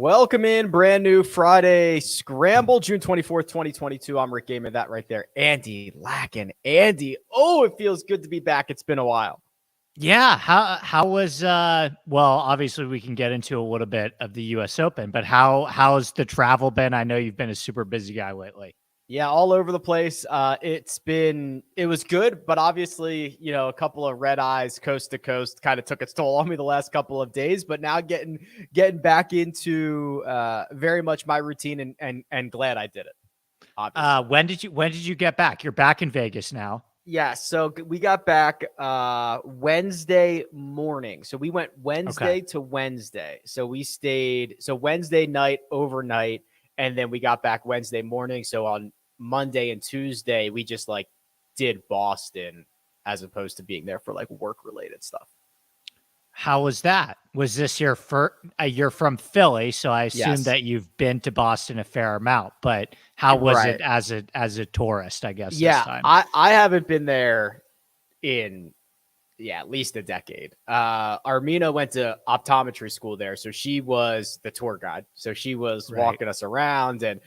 Welcome in, brand new Friday Scramble, June 24th, 2022. I'm Rick Gehman, that right there. Andy Lacken. Andy, it feels good to be back. It's been a while. Yeah, how was well, obviously we can get into a little bit of the US Open, but how's the travel been? I know you've been a super busy guy lately. Yeah, all over the place. It was good, but obviously, a couple of red eyes coast to coast kind of took its toll on me the last couple of days, but now getting back into very much my routine and glad I did it. Obviously. When did you get back? You're back in Vegas now. Yeah, so we got back Wednesday morning. So we went Wednesday to Wednesday. So we stayed Wednesday night overnight, and then we got back Wednesday morning. So on Monday and Tuesday, we just did Boston as opposed to being there for work related stuff. How was that? Was this your first? You're from Philly, so I assume that you've been to Boston a fair amount. But how was it as a tourist? I guess. Yeah, this time? I haven't been there in at least a decade. Armina went to optometry school there, so she was the tour guide. So she was walking us around and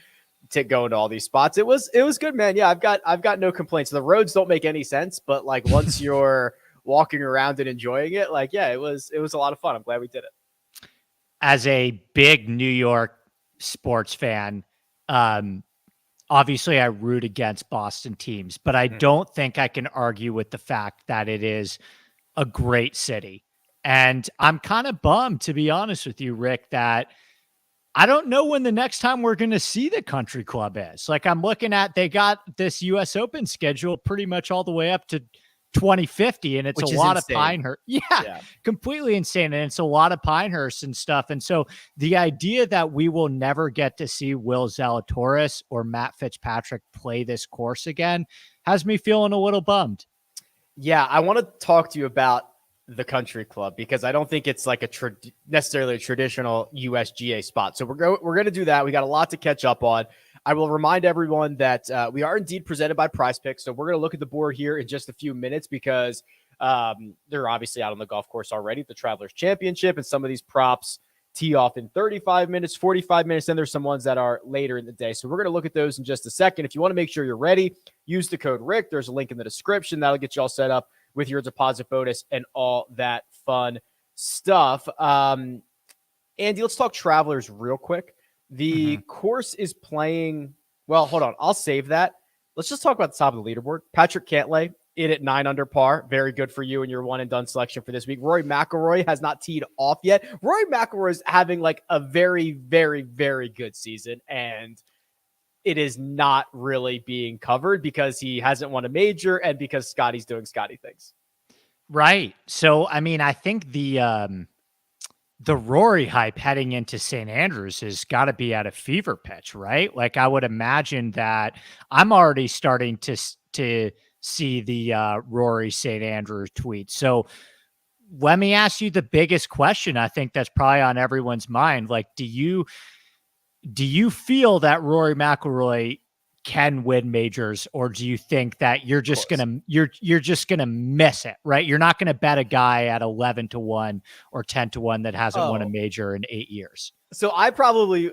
going to all these spots. It was good, man. Yeah, I've got no complaints. The roads don't make any sense, but once you're walking around and enjoying it, it was a lot of fun. I'm glad we did it. As a big New York sports fan, obviously I root against Boston teams, but I don't think I can argue with the fact that it is a great city. And I'm kind of bummed, to be honest with you, Rick, that I don't know when the next time we're going to see the country club is. I'm looking at, they got this US Open schedule pretty much all the way up to 2050, and it's a lot of Pinehurst. Yeah, completely insane. And it's a lot of Pinehurst and stuff. And so the idea that we will never get to see Will Zalatoris or Matt Fitzpatrick play this course again has me feeling a little bummed. Yeah, I want to talk to you about the country club because I don't think it's necessarily a traditional USGA spot. So we're going to do that. We got a lot to catch up on. I will remind everyone that we are indeed presented by PrizePicks. So we're going to look at the board here in just a few minutes because they're obviously out on the golf course already, the Travelers Championship, and some of these props tee off in 35 minutes, 45 minutes, and there's some ones that are later in the day. So we're going to look at those in just a second. If you want to make sure you're ready, use the code RICK. There's a link in the description. That'll get you all set up with your deposit bonus and all that fun stuff. Andy, let's talk Travelers real quick. The course is playing. Well, hold on. I'll save that. Let's just talk about the top of the leaderboard. Patrick Cantlay in at 9 under par. Very good for you and your one and done selection for this week. Rory McIlroy has not teed off yet. Rory McIlroy is having a very, very, very good season, and it is not really being covered because he hasn't won a major and because Scotty's doing Scotty things. Right. So, I mean, I think the Rory hype heading into St. Andrews has got to be at a fever pitch, right? I would imagine that I'm already starting to see the Rory St. Andrews tweet. So let me ask you the biggest question. I think that's probably on everyone's mind. Do you feel that Rory McIlroy can win majors, or do you think that you're just gonna miss it, right? You're not gonna bet a guy at 11-1 or 10-1 that hasn't won a major in 8 years. So I probably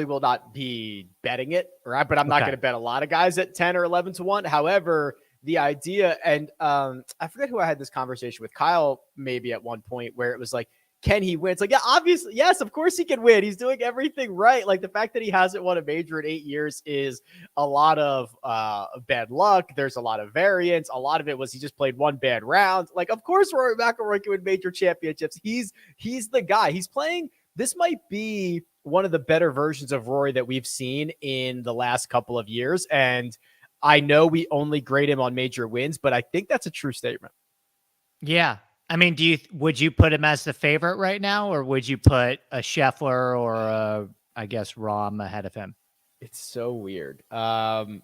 will not be betting it, right? But I'm not going to bet a lot of guys at 10 or 11-1. However, the idea, and I forget who I had this conversation with, Kyle maybe at one point, where it was can he win? It's yeah, obviously, yes, of course he can win. He's doing everything right. The fact that he hasn't won a major in 8 years is a lot of bad luck. There's a lot of variance. A lot of it was he just played one bad round. Of course, Rory McIlroy can win major championships. He's the guy. He's playing. This might be one of the better versions of Rory that we've seen in the last couple of years. And I know we only grade him on major wins, but I think that's a true statement. Yeah. I mean, would you put him as the favorite right now, or would you put a Scheffler or I guess Rahm ahead of him? It's so weird. Scheffler,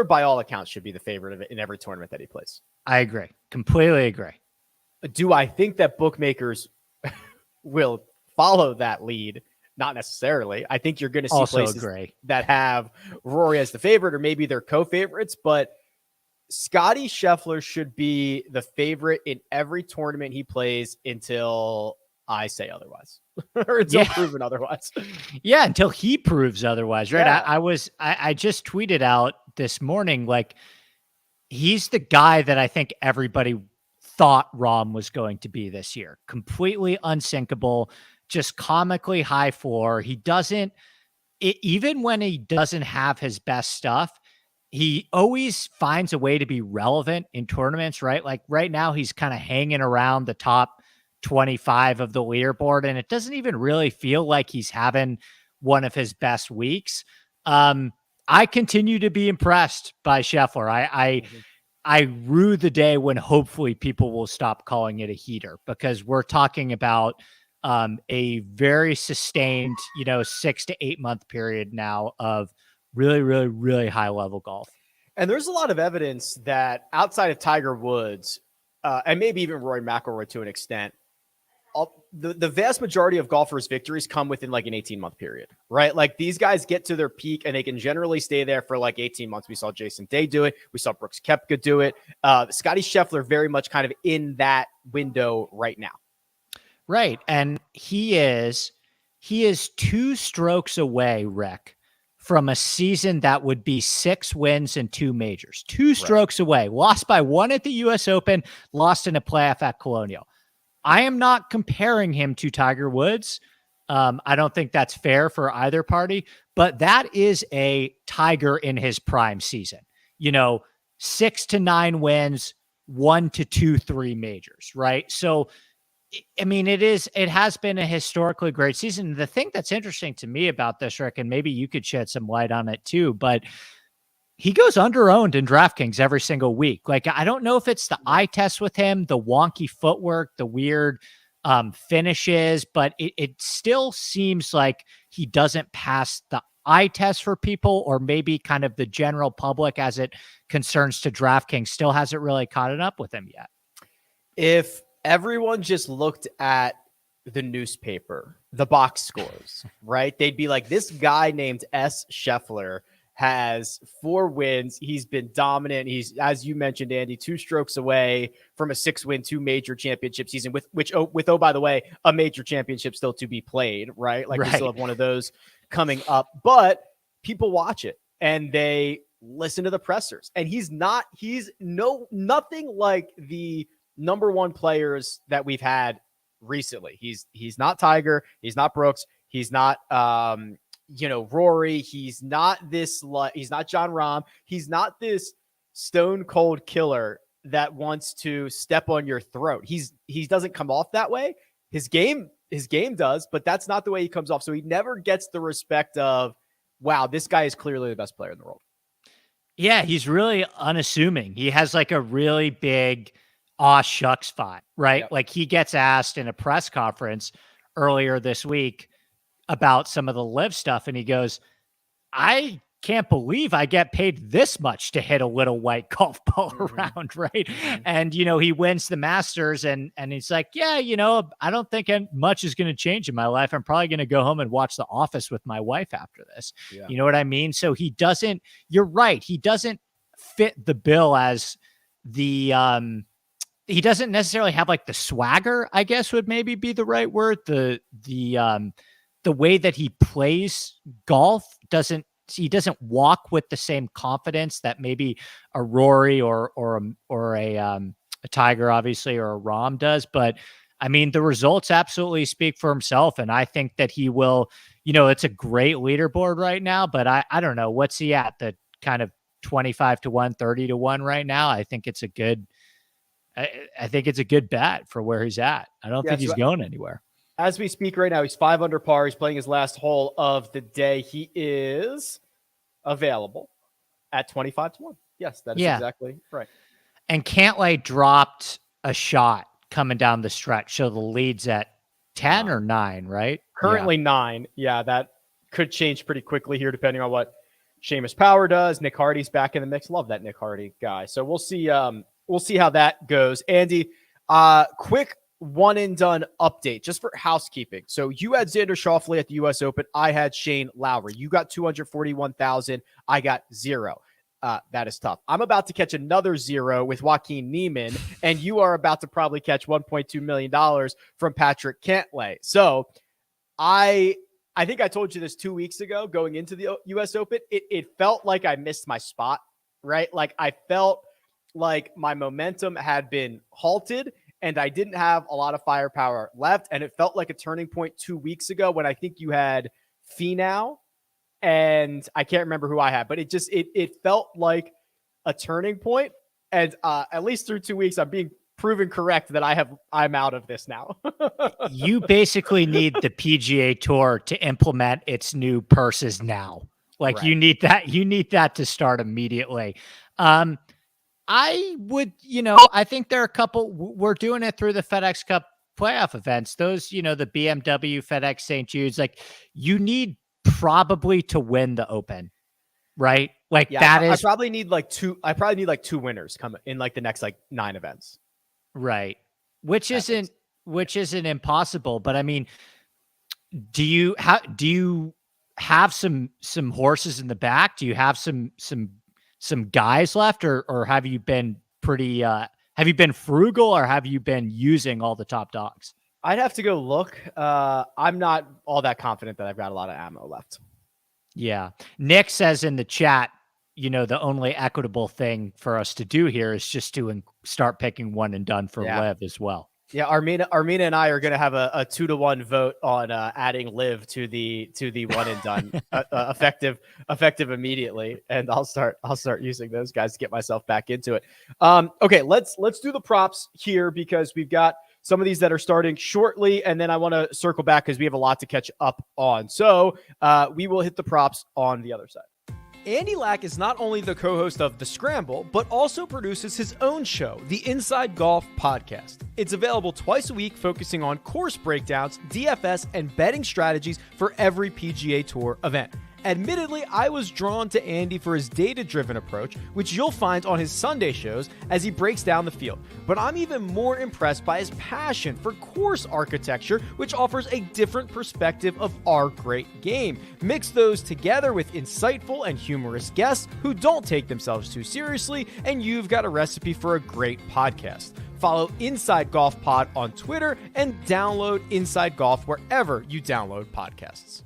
by all accounts, should be the favorite in every tournament that he plays. I agree. Completely agree. Do I think that bookmakers will follow that lead? Not necessarily. I think you're going to see places that have Rory as the favorite, or maybe they're co-favorites, but Scotty Scheffler should be the favorite in every tournament he plays until I say otherwise or until proven otherwise. Yeah, until he proves otherwise, right? Yeah. I just tweeted out this morning, like, he's the guy that I think everybody thought Rom was going to be this year. Completely unsinkable, just comically high floor. He doesn't, even when he doesn't have his best stuff, he always finds a way to be relevant in tournaments, right? Like right now, he's kind of hanging around the top 25 of the leaderboard, and it doesn't even really feel like he's having one of his best weeks. I continue to be impressed by Scheffler. I rue the day when hopefully people will stop calling it a heater, because we're talking about a very sustained, 6 to 8 month period now of really, really, really high level golf. And there's a lot of evidence that outside of Tiger Woods, and maybe even Rory McIlroy to an extent, the vast majority of golfers' victories come within like an 18-month period, right? Like these guys get to their peak and they can generally stay there for like 18 months. We saw Jason Day do it. We saw Brooks Koepka do it. Scotty Scheffler very much kind of in that window right now. Right. And he is 2 strokes away, Rick, from a season that would be 6 wins and 2 majors. 2 strokes away. Lost by 1 at the U.S. Open, lost in a playoff at Colonial. I am not comparing him to Tiger Woods. I don't think that's fair for either party, but that is a Tiger in his prime season. 6 to 9 wins, 1 to 2, 3 majors, right? So, I mean, it has been a historically great season. The thing that's interesting to me about this, Rick, and maybe you could shed some light on it too, but he goes under-owned in DraftKings every single week. Like, I don't know if it's the eye test with him, the wonky footwork, the weird finishes, but it still seems like he doesn't pass the eye test for people, or maybe kind of the general public as it concerns to DraftKings still hasn't really caught it up with him yet. If everyone just looked at the newspaper, the box scores, right? They'd be like, this guy named S. Scheffler has 4 wins. He's been dominant. He's, as you mentioned, Andy, 2 strokes away from a 6-win, 2 major championship season with, by the way, a major championship still to be played, right? Like we still have one of those coming up, but people watch it and they listen to the pressers, and he's nothing like the number 1 players that we've had recently. He's not Tiger. He's not Brooks. He's not, Rory. He's not he's not John Rahm. He's not this stone cold killer that wants to step on your throat. He doesn't come off that way. His game does, but that's not the way he comes off. So he never gets the respect of, wow, this guy is clearly the best player in the world. Yeah, he's really unassuming. He has like a really big aw shucks spot, right? Yep. Like he gets asked in a press conference earlier this week about some of the live stuff, and he goes, I can't believe I get paid this much to hit a little white golf ball around, right? Mm-hmm. And, he wins the Masters, and he's like, yeah, I don't think much is going to change in my life. I'm probably going to go home and watch The Office with my wife after this. Yeah. You know what I mean? So you're right. He doesn't fit the bill as the, he doesn't necessarily have like the swagger, I guess would maybe be the right word. The way that he plays golf he doesn't walk with the same confidence that maybe a Rory or a Tiger, obviously, or a Rahm does. But I mean, the results absolutely speak for himself. And I think that he will, it's a great leaderboard right now, but I don't know, what's he at, the kind of 25 to 1, 30 to 1 right now. I think it's a good bet for where he's at. I don't think he's going anywhere. As we speak right now, he's 5 under par. He's playing his last hole of the day. He is available at 25 to 1. Yes, that is exactly right. And Cantlay dropped a shot coming down the stretch. So the lead's at 10 or 9, right? Currently 9. Yeah, that could change pretty quickly here, depending on what Seamus Power does. Nick Hardy's back in the mix. Love that Nick Hardy guy. So we'll see how that goes. Andy, quick one and done update just for housekeeping. So you had Xander Schauffele at the U.S. Open. I had Shane Lowry. You got 241,000. I got 0. that is tough. I'm about to catch another 0 with Joaquin Neiman, and you are about to probably catch $1.2 million from Patrick Cantlay. So I think I told you this 2 weeks ago going into the US Open. It felt like I missed my spot, right? Like I felt like my momentum had been halted and I didn't have a lot of firepower left. And it felt like a turning point 2 weeks ago when I think you had Finau and I can't remember who I had, but it felt like a turning point. And at least through 2 weeks, I'm being proven correct that I'm out of this now. You basically need the PGA Tour to implement its new purses now. Like right. You need that to start immediately. I would, I think there are a couple, we're doing it through the FedEx Cup playoff events. Those, the BMW, FedEx, St. Jude's, like you need probably to win the Open, right? Like yeah, I probably need like two winners come in like the next like 9 events. Right. Which isn't impossible, but I mean, do you have some horses in the back? Do you have some guys left or have you been pretty have you been frugal or have you been using all the top dogs? I'd have to go look. I'm not all that confident that I've got a lot of ammo left. Yeah. Nick says in the chat, the only equitable thing for us to do here is just to start picking one and done for Liv as well. Yeah, Armina and I are going to have a 2-1 vote on adding Liv to the one and done effective immediately, and I'll start using those guys to get myself back into it. Okay, let's do the props here because we've got some of these that are starting shortly, and then I want to circle back because we have a lot to catch up on. So we will hit the props on the other side. Andy Lack is not only the co-host of The Scramble, but also produces his own show, the Inside Golf Podcast. It's available twice a week, focusing on course breakdowns, DFS, and betting strategies for every PGA Tour event. Admittedly, I was drawn to Andy for his data-driven approach, which you'll find on his Sunday shows as he breaks down the field. But I'm even more impressed by his passion for course architecture, which offers a different perspective of our great game. Mix those together with insightful and humorous guests who don't take themselves too seriously, and you've got a recipe for a great podcast. Follow Inside Golf Pod on Twitter and download Inside Golf wherever you download podcasts.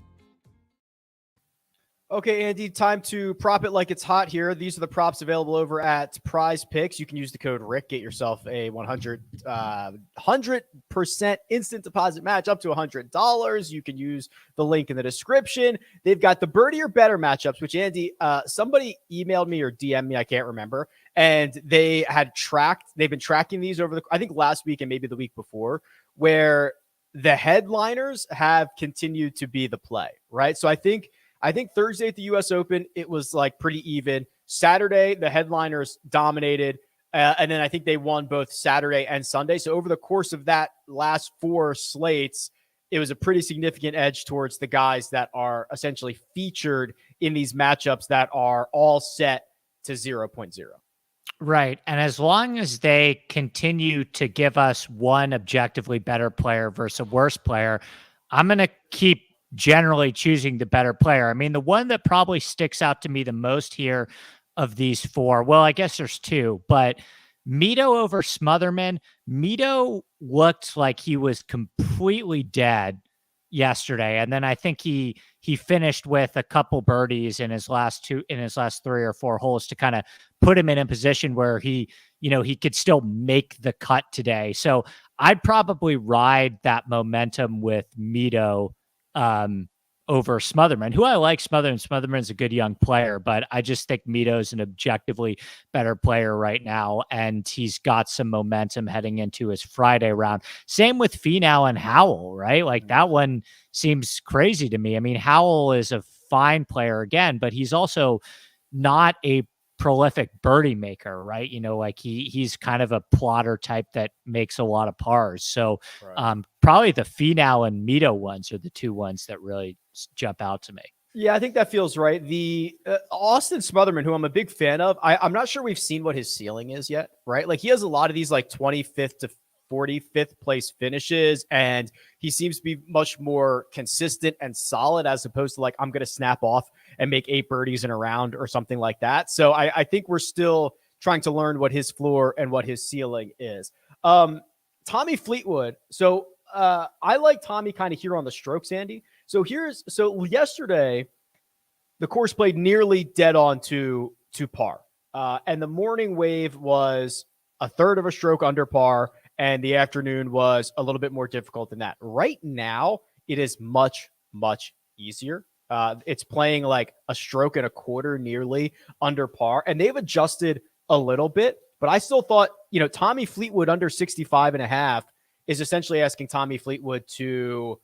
Okay, Andy, time to prop it like it's hot here. These are the props available over at PrizePicks. You can use the code Rick, get yourself a 100% instant deposit match up to $100. You can use the link in the description. They've got the birdie or better matchups, which Andy, somebody emailed me or DM'd me, I can't remember, and they've been tracking these over I think last week and maybe the week before, where the headliners have continued to be the play, right? So I think Thursday at the U.S. Open, it was like pretty even. Saturday, the headliners dominated. And then I think they won both Saturday and Sunday. So over the course of that last 4 slates, it was a pretty significant edge towards the guys that are essentially featured in these matchups that are all set to 0.0. Right. And as long as they continue to give us one objectively better player versus a worse player, I'm going to keep generally choosing the better player. I mean, the one that probably sticks out to me the most here of these 4, well, I guess there's 2, but Mito over Smotherman. Mito looked like he was completely dead yesterday. And then I think he finished with a couple birdies in his last 3 or 4 holes to kind of put him in a position where he could still make the cut today. So I'd probably ride that momentum with Mito over Smotherman, who I like. Smotherman's a good young player, but I just think Mito's an objectively better player right now, and he's got some momentum heading into his Friday round. Same with Finau and Howell, right? Like that one seems crazy to me. I mean, Howell is a fine player again, but he's also not a prolific birdie maker, right? Like he's kind of a plotter type that makes a lot of pars. So right. Probably the Finau and Mito ones are the 2 ones that really jump out to me. Yeah, I think that feels right. The Austin Smotherman, who I'm a big fan of, I'm not sure we've seen what his ceiling is yet, right? Like he has a lot of these like 25th to 45th place finishes, and he seems to be much more consistent and solid as opposed to like, I'm going to snap off and make 8 birdies in a round or something like that. So I think we're still trying to learn what his floor and what his ceiling is. Tommy Fleetwood. So I like Tommy kind of here on the strokes, Andy. So yesterday, the course played nearly dead on to par. And the morning wave was a third of a stroke under par, and the afternoon was a little bit more difficult than that. Right now, it is much, much easier. It's playing like a stroke and a quarter nearly under par, and they've adjusted a little bit, but I still thought, Tommy Fleetwood under 65.5 is essentially asking Tommy Fleetwood to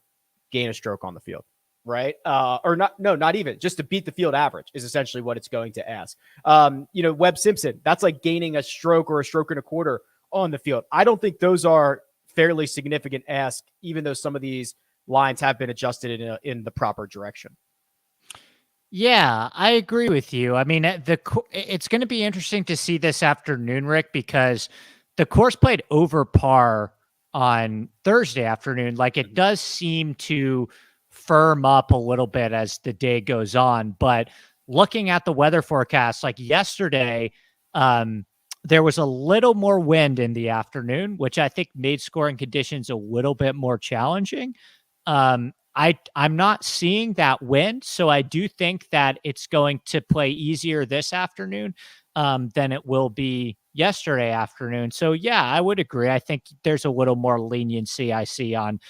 gain a stroke on the field, right? Not even, just to beat the field average is essentially what it's going to ask. Webb Simpson, that's like gaining a stroke or a stroke and a quarter on the field. I don't think those are fairly significant asks, even though some of these lines have been adjusted in the proper direction. Yeah, I agree with you. I mean, it's going to be interesting to see this afternoon, Rick, because the course played over par on Thursday afternoon. Like, it does seem to firm up a little bit as the day goes on. But looking at the weather forecast, like yesterday, there was a little more wind in the afternoon, which I think made scoring conditions a little bit more challenging. I'm not seeing that wind, so I do think that it's going to play easier this afternoon than it will be yesterday afternoon. So yeah, I would agree. I think there's a little more leniency I see on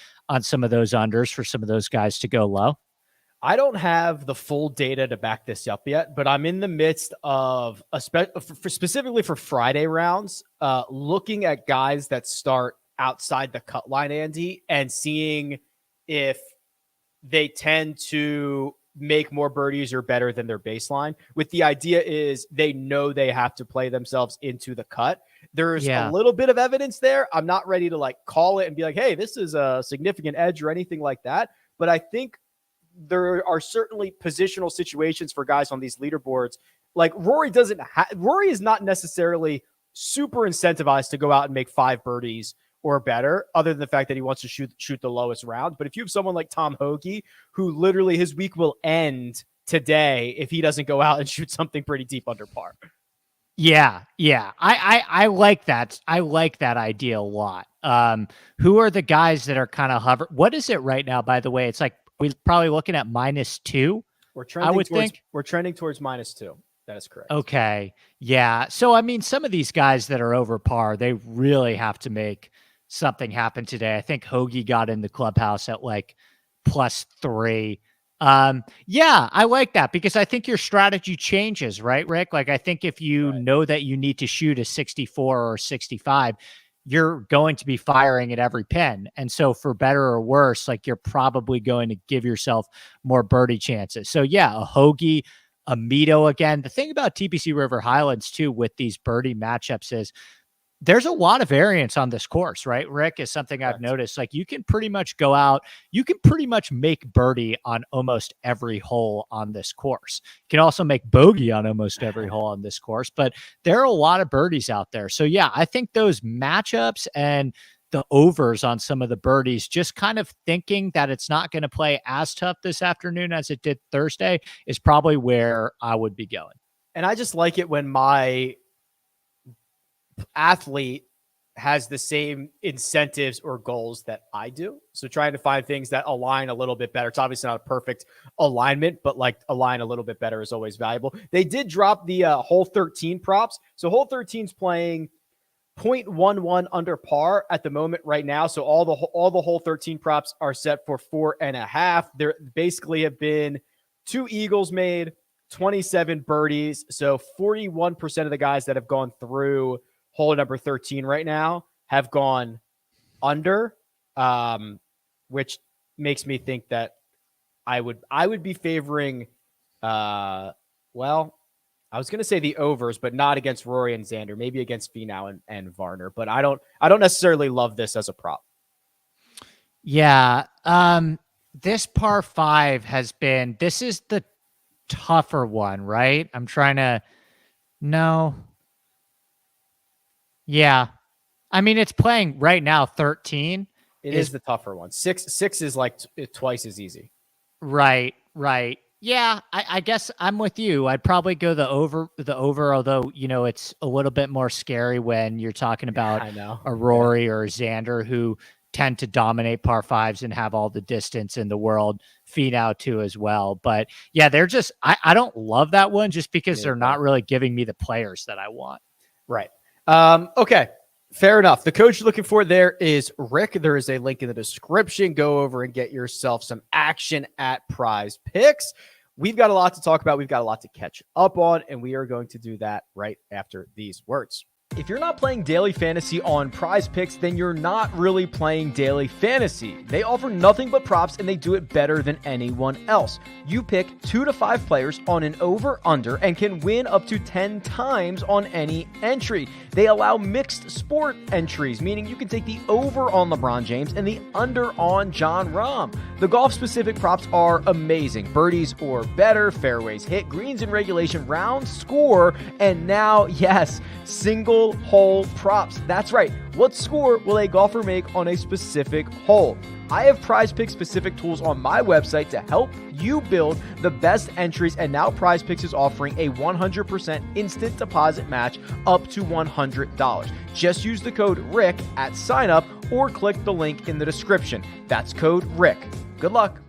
some of those unders for some of those guys to go low. I don't have the full data to back this up yet, but I'm in the midst of specifically for Friday rounds, looking at guys that start outside the cut line, Andy, and seeing if they tend to make more birdies or better than their baseline, with the idea is they know they have to play themselves into the cut. There's a little bit of evidence there. I'm not ready to like call it and be like, hey, this is a significant edge or anything like that. But I think there are certainly positional situations for guys on these leaderboards. Like Rory is not necessarily super incentivized to go out and make 5 birdies or better, other than the fact that he wants to shoot the lowest round. But if you have someone like Tom Hoagie, who literally his week will end today if he doesn't go out and shoot something pretty deep under par. Yeah. I like that. I like that idea a lot. Who are the guys that are kind of hover? What is it right now, by the way? It's like we're probably looking at -2. We're trending towards -2. That is correct. Okay. Yeah. So, I mean, some of these guys that are over par, they really have to make something happen today. I think Hoagie got in the clubhouse at like +3. Yeah, I like that because I think your strategy changes, right, Rick? Like, I think if you know that you need to shoot a 64 or 65, you're going to be firing at every pin. And so for better or worse, like you're probably going to give yourself more birdie chances. So yeah, a Hoagie, a Mito again. The thing about TPC River Highlands too, with these birdie matchups is there's a lot of variance on this course, right? Rick, is something I've noticed. Like you can pretty much go out, you can pretty much make birdie on almost every hole on this course. You can also make bogey on almost every hole on this course, but there are a lot of birdies out there. So yeah, I think those matchups and the overs on some of the birdies, just kind of thinking that it's not going to play as tough this afternoon as it did Thursday, is probably where I would be going. And I just like it when my athlete has the same incentives or goals that I do. So trying to find things that align a little bit better. It's obviously not a perfect alignment, but like align a little bit better is always valuable. They did drop the hole 13 props. So hole 13's playing 0.11 under par at the moment right now. So all the hole 13 props are set for 4.5. There basically have been 2 eagles made, 27 birdies. So 41% of the guys that have gone through hole number 13 right now have gone under, which makes me think that I would be favoring, I was going to say the overs, but not against Rory and Xander, maybe against Finau and Varner, but I don't necessarily love this as a prop. Yeah. This par 5 this is the tougher one, right? Yeah. I mean, it's playing right now 13. It is the tougher one. 6 is like twice as easy. Right. Yeah, I guess I'm with you. I'd probably go the over, although, it's a little bit more scary when you're talking about I know. a Yeah. Rory or a Xander who tend to dominate par fives and have all the distance in the world. Finau too as well. But yeah, they're just, I don't love that one just because Neither they're do I. not really giving me the players that I want. Right. Okay. Fair enough. The coach you're looking for there is Rick. There is a link in the description. Go over and get yourself some action at PrizePicks. We've got a lot to talk about. We've got a lot to catch up on, and we are going to do that right after these words. If you're not playing daily fantasy on PrizePicks, then you're not really playing daily fantasy. They offer nothing but props, and they do it better than anyone else. You pick 2 to 5 players on an over-under and can win up to 10 times on any entry. They allow mixed sport entries, meaning you can take the over on LeBron James and the under on Jon Rahm. The golf-specific props are amazing. Birdies or better, fairways hit, greens in regulation, round score, and now, yes, single hole props. That's right. What score will a golfer make on a specific hole? I have PrizePicks specific tools on my website to help you build the best entries, and now PrizePicks is offering a 100% instant deposit match up to $100. Just use the code RICK at sign up or click the link in the description. That's code RICK. Good luck.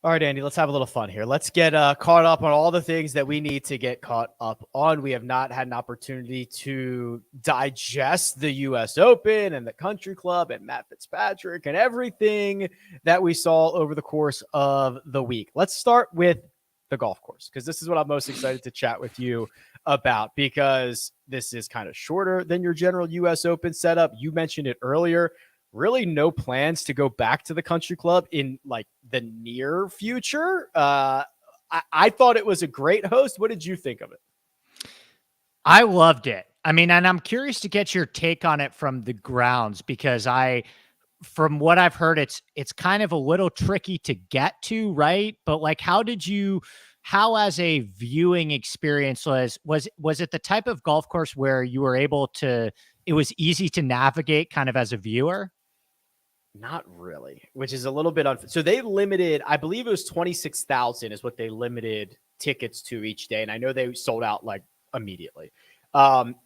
All right, Andy, let's have a little fun here. Let's get caught up on all the things that we need to get caught up on. We have not had an opportunity to digest the U.S. Open and the Country Club and Matt Fitzpatrick and everything that we saw over the course of the week. Let's start with the golf course, because this is what I'm most excited to chat with you about, because this is kind of shorter than your general U.S. Open setup. You mentioned it earlier. Really no plans to go back to the Country Club in like the near future. I thought it was a great host. What did you think of it? I loved it. I mean, and I'm curious to get your take on it from the grounds, because from what I've heard, it's kind of a little tricky to get to, right? But like, how as a viewing experience was it the type of golf course where you were able to, it was easy to navigate kind of as a viewer? Not really, which is a little bit unfair. So they limited, I believe it was 26,000 is what they limited tickets to each day. And I know they sold out like immediately.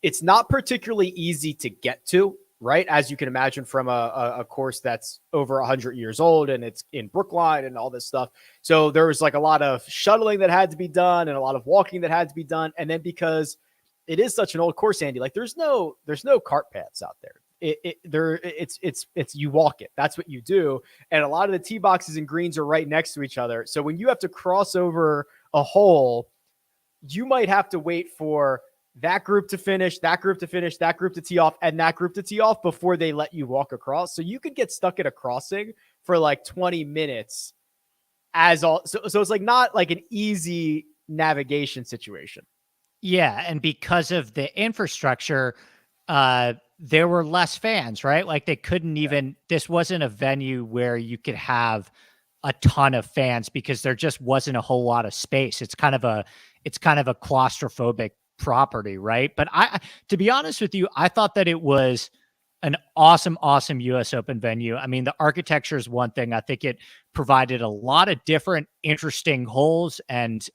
It's not particularly easy to get to, right? As you can imagine, from a course that's over 100 years old and it's in Brookline and all this stuff. So there was like a lot of shuttling that had to be done and a lot of walking that had to be done. And then because it is such an old course, Andy, like there's no cart paths out there. It's you walk it. That's what you do. And a lot of the tee boxes and greens are right next to each other. So when you have to cross over a hole, you might have to wait for that group to finish, that group to finish, that group to tee off, and that group to tee off before they let you walk across. So you could get stuck at a crossing for like 20 minutes so it's like not like an easy navigation situation. Yeah. And because of the infrastructure, there were less fans, right? Like they couldn't even, this wasn't a venue where you could have a ton of fans because there just wasn't a whole lot of space. It's kind of a claustrophobic property, right? But to be honest with you, I thought that it was an awesome US Open venue. I mean, the architecture is one thing. I think it provided a lot of different interesting holes. And,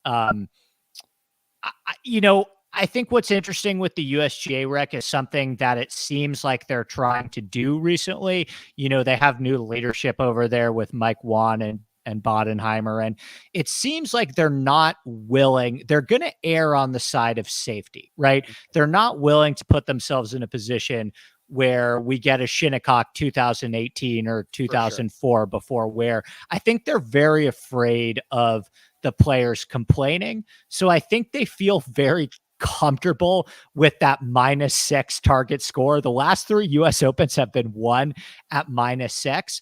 I think what's interesting with the USGA rec is something that it seems like they're trying to do recently. They have new leadership over there with Mike Wan and Bodenheimer, and it seems like they're not willing. They're going to err on the side of safety, right? They're not willing to put themselves in a position where we get a Shinnecock 2018 or 2004 before, where I think they're very afraid of the players complaining. So I think they feel very comfortable with that -6 target score. The last 3 US Opens have been won at -6.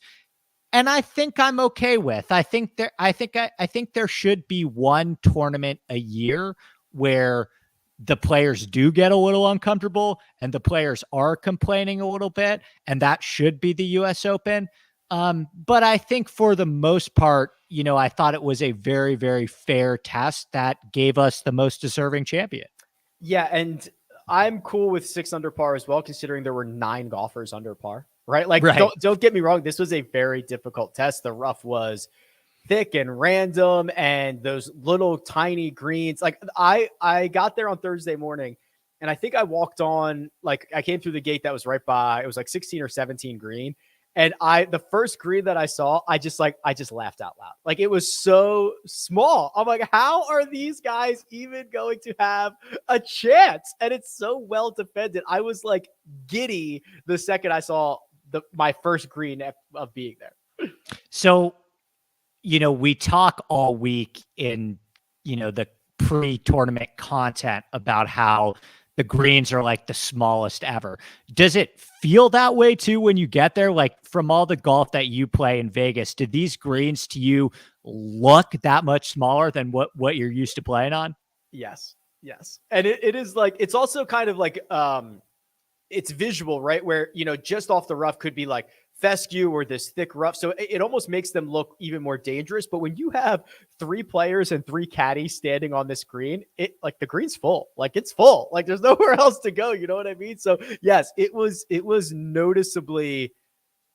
And I think I'm okay with. I think there should be one tournament a year where the players do get a little uncomfortable and the players are complaining a little bit, and that should be the US Open. But I think for the most part, I thought it was a very, very fair test that gave us the most deserving champion. Yeah, and I'm cool with 6 under par as well, considering there were 9 golfers under par, right? Like, right. Don't get me wrong. This was a very difficult test. The rough was thick and random, and those little tiny greens. Like I got there on Thursday morning, and I think I walked on, like I came through the gate that was right by, it was like 16 or 17 green. And the first green that I saw, I just laughed out loud. Like, it was so small. I'm like, how are these guys even going to have a chance? And it's so well defended. I was like giddy the second I saw my first green of being there. So, we talk all week in, the pre-tournament content about how the greens are like the smallest ever. Does it feel that way too when you get there? Like, from all the golf that you play in Vegas, did these greens to you look that much smaller than what you're used to playing on? Yes. And it is like, it's also kind of like, it's visual, right? Where, just off the rough could be like fescue or this thick rough. So it almost makes them look even more dangerous. But when you have 3 players and 3 caddies standing on this green, the green's full. Like, it's full. Like, there's nowhere else to go. You know what I mean? So yes, it was noticeably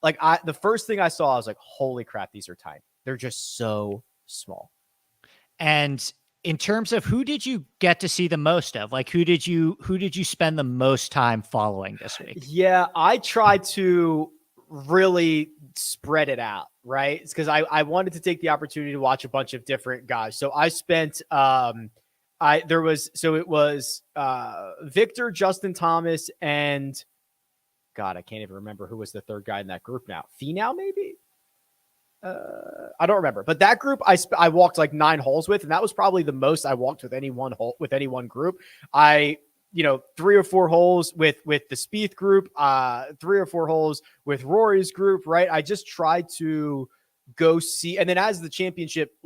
like, the first thing I saw, I was like, holy crap, these are tiny. They're just so small. And in terms of who did you get to see the most of? Like, who did you spend the most time following this week? Yeah, I tried to really spread it out, right? It's because I wanted to take the opportunity to watch a bunch of different guys. So I spent it was Victor, Justin Thomas, and God, I can't even remember who was the third guy in that group now. Finau, maybe? I don't remember, but that group I walked like 9 holes with, and that was probably the most I walked with any one group. 3 or 4 holes with the Spieth group, 3 or 4 holes with Rory's group, right? I just tried to go see, and then as the championship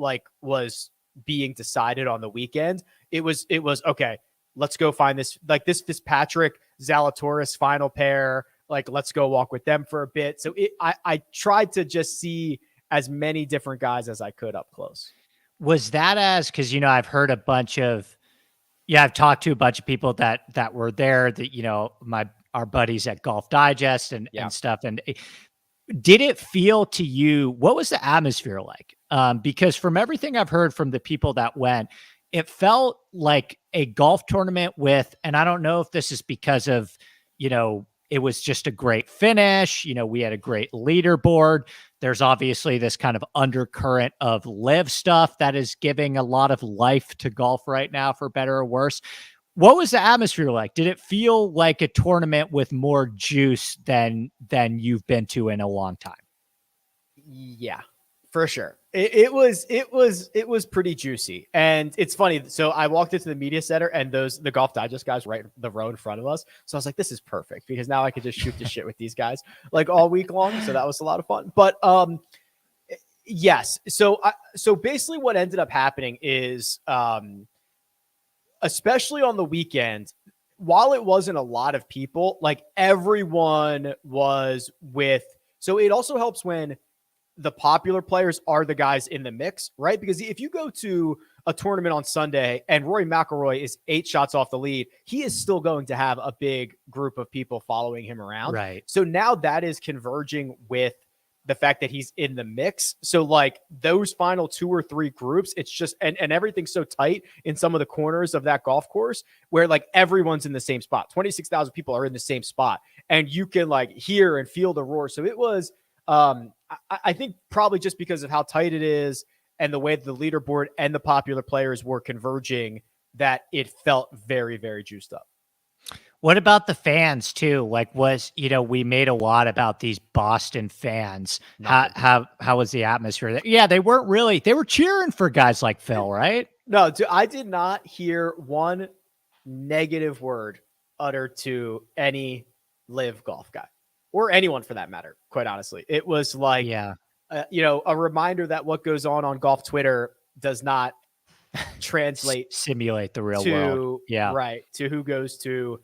was being decided on the weekend, it was okay. Let's go find this Fitzpatrick Zalatoris final pair. Like, let's go walk with them for a bit. So I tried to just see as many different guys as I could up close. Was that because, I've heard a bunch of, I've talked to a bunch of people that were there, that, our buddies at Golf Digest and stuff. And did it feel to you, what was the atmosphere like? Because from everything I've heard from the people that went, it felt like a golf tournament and I don't know if this is because of, it was just a great finish. We had a great leaderboard. There's obviously this kind of undercurrent of live stuff that is giving a lot of life to golf right now, for better or worse. What was the atmosphere like? Did it feel like a tournament with more juice than you've been to in a long time? Yeah, for sure. It was pretty juicy. And it's funny. So I walked into the media center, and the Golf Digest guys right the row in front of us. So I was like, this is perfect, because now I could just shoot the shit with these guys like all week long. So that was a lot of fun. But yes. So basically what ended up happening is, especially on the weekend, while it wasn't a lot of people, like, everyone was with. So it also helps when the popular players are the guys in the mix, right? Because if you go to a tournament on Sunday and Rory McIlroy is 8 shots off the lead, he is still going to have a big group of people following him around. Right. So now that is converging with the fact that he's in the mix. So like those final 2 or 3 groups, it's just, and everything's so tight in some of the corners of that golf course where like everyone's in the same spot. 26,000 people are in the same spot, and you can like hear and feel the roar. So it was, I think probably just because of how tight it is and the way the leaderboard and the popular players were converging, that it felt very, very juiced up. What about the fans too? Like, we made a lot about these Boston fans. How was the atmosphere there? Yeah, they were cheering for guys like Phil, right? No, I did not hear one negative word uttered to any live golf guy, or anyone for that matter, quite honestly. It was like, a reminder that what goes on golf Twitter does not translate simulate the real world. Yeah. Right. To who goes to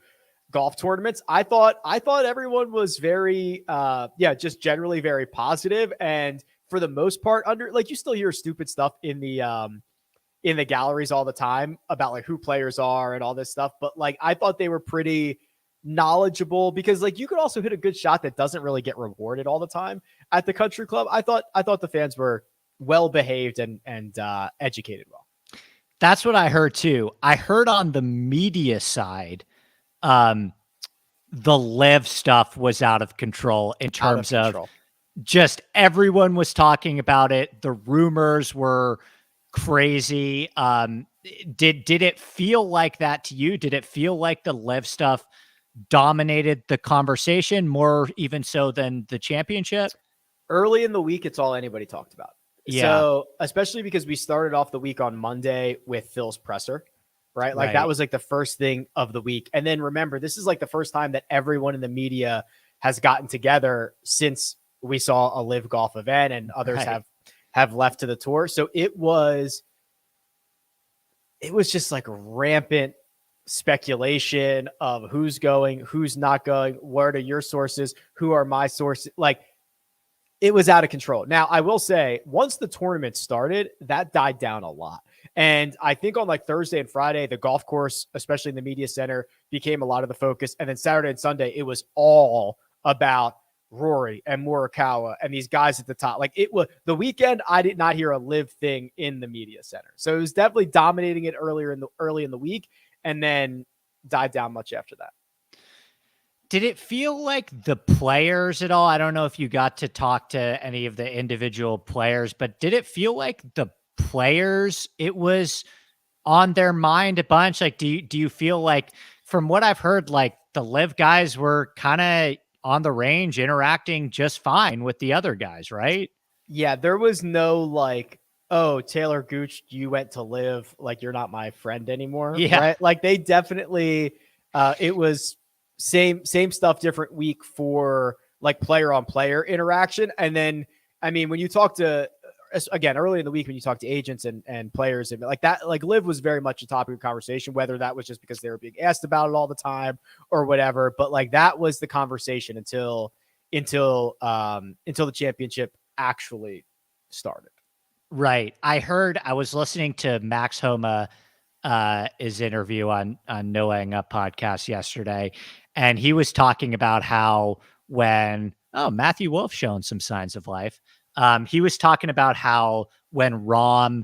golf tournaments. I thought everyone was very, just generally very positive. And for the most part, you still hear stupid stuff in the galleries all the time about like who players are and all this stuff. But like, I thought they were pretty knowledgeable, because like you could also hit a good shot that doesn't really get rewarded all the time at the country club. I thought the fans were well behaved and educated well. That's what I heard too. I heard on the media side, the live stuff was out of control in terms of just everyone was talking about it. The rumors were crazy. Did it feel like that to you? Did it feel like the live stuff dominated the conversation more even so than the championship? Early in the week, it's all anybody talked about. Yeah. So especially because we started off the week on Monday with Phil's presser, right? Like that was like the first thing of the week. And then remember, this is like the first time that everyone in the media has gotten together since we saw a live golf event and others have left to the tour. So it was just like rampant speculation of who's going, who's not going, what are your sources, who are my sources. Like it was out of control. Now, I will say, once the tournament started, that died down a lot. And I think on like Thursday and Friday, the golf course, especially in the media center, became a lot of the focus. And then Saturday and Sunday, it was all about Rory and Morikawa and these guys at the top. Like it was the weekend, I did not hear a live thing in the media center. So it was definitely dominating it early in the week, and then died down much after that. Did it feel like the players at all? I don't know if you got to talk to any of the individual players, but did it feel like the players, it was on their mind a bunch? Like, do you feel like, from what I've heard, like the live guys were kind of on the range interacting just fine with the other guys, right? Yeah, there was no like, oh, Taylor Gooch, you went to live, like you're not my friend anymore. Yeah. Right? Like they definitely, it was same stuff, different week for like player on player interaction. And then, I mean, when you talk to, again, early in the week, when you talk to agents and players and like that, like live was very much a topic of conversation, whether that was just because they were being asked about it all the time or whatever. But like that was the conversation until the championship actually started. Right. I was listening to Max Homa, his interview on No Laying Up podcast yesterday, and he was talking about how when Matthew Wolff showing some signs of life. He was talking about how when Rahm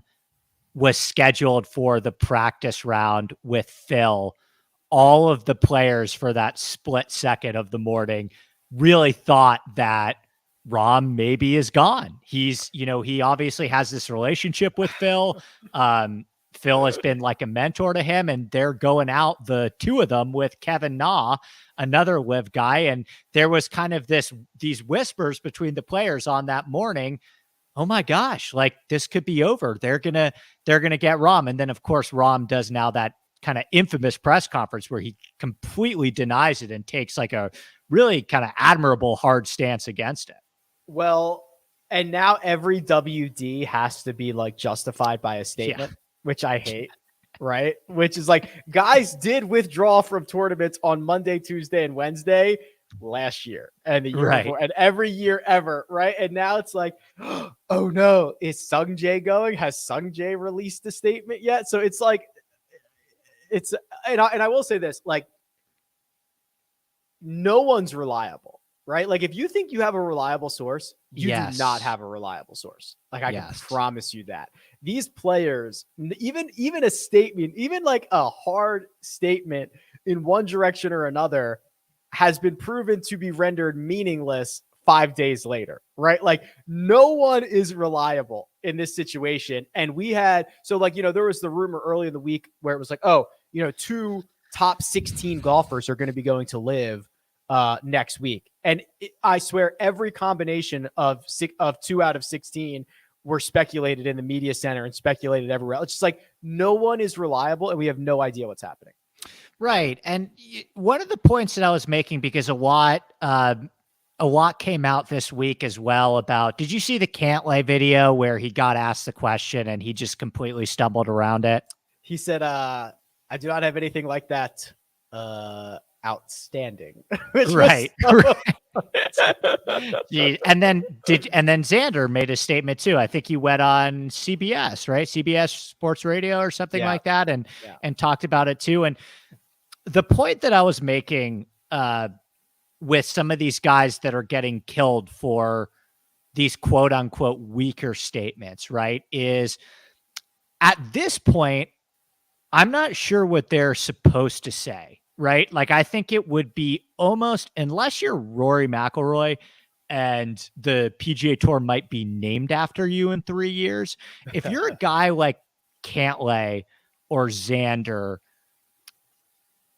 was scheduled for the practice round with Phil, all of the players for that split second of the morning really thought that Rahm maybe is gone. He's, he obviously has this relationship with Phil. Phil has been like a mentor to him, and they're going out, the two of them, with Kevin Na, another live guy. And there was kind of these whispers between the players on that morning. Oh my gosh, like this could be over. They're going to get Rahm. And then of course, Rahm does now that kind of infamous press conference where he completely denies it and takes like a really kind of admirable hard stance against it. Well, and now every WD has to be like justified by a statement, which I hate, right? Which is like, guys did withdraw from tournaments on Monday, Tuesday, and Wednesday last year and the year before and every year ever, right? And now it's like, oh no, is Sung Jae going? Has Sung Jae released a statement yet? So it's like, and I will say this, like, no one's reliable, right? Like if you think you have a reliable source, you do not have a reliable source. Like I can promise you that. These players, even a statement, even like a hard statement in one direction or another has been proven to be rendered meaningless 5 days later, right? Like no one is reliable in this situation. And we had, so like, there was the rumor early in the week where it was like, oh, 2 top 16 golfers are going to be going to live next week. And I swear every combination of 2 out of 16 were speculated in the media center and speculated everywhere. It's just like no one is reliable and we have no idea what's happening. Right. And one of the points that I was making, because a lot came out this week as well about, did you see the Cantlay video where he got asked the question and he just completely stumbled around it? He said, I do not have anything like that. Outstanding. Right. And then Xander made a statement too. I think he went on CBS, right? CBS Sports Radio or something like that. And talked about it too. And the point that I was making with some of these guys that are getting killed for these quote unquote weaker statements, right? Is at this point, I'm not sure what they're supposed to say, right? Like, I think it would be almost, unless you're Rory McIlroy and the PGA Tour might be named after you in 3 years. If you're a guy like Cantlay or Xander,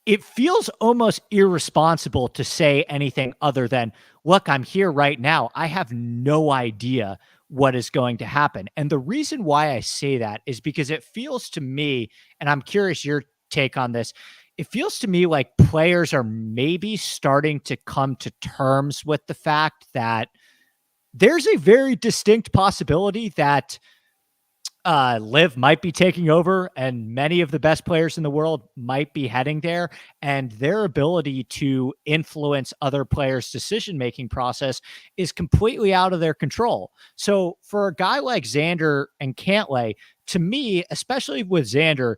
it feels almost irresponsible to say anything other than, look, I'm here right now. I have no idea what is going to happen. And the reason why I say that is because it feels to me, and I'm curious your take on this, it feels to me like players are maybe starting to come to terms with the fact that there's a very distinct possibility that Liv might be taking over and many of the best players in the world might be heading there, and their ability to influence other players' decision-making process is completely out of their control. So for a guy like Xander and Cantlay, to me, especially with Xander,